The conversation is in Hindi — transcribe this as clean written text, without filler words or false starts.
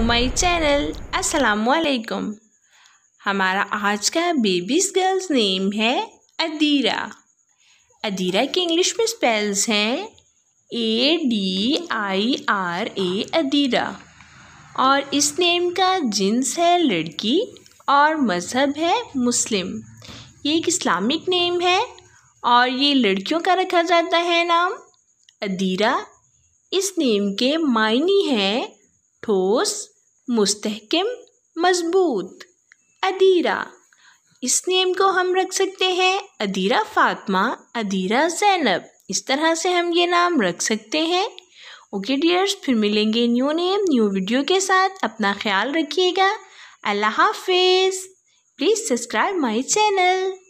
My channel. अस्सलामुअलैकुम। हमारा आज का बेबीज गर्ल्स नेम है अदीरा। अदीरा के इंग्लिश में स्पेल्स हैं ADIRA अदीरा। और इस नेम का जिन्स है लड़की और मज़हब है मुस्लिम। ये एक इस्लामिक नेम है और ये लड़कियों का रखा जाता है नाम अदीरा। इस नेम के मायने हैं ठोस, मुस्तहकम, मजबूत। अदीरा, इस नेम को हम रख सकते हैं अदीरा फ़ातिमा, अदीरा ज़ैनब। इस तरह से हम ये नाम रख सकते हैं। ओके डियर्स, फिर मिलेंगे न्यू नेम न्यू वीडियो के साथ। अपना ख्याल रखिएगा। अल्लाह हाफिज़। Please subscribe my channel.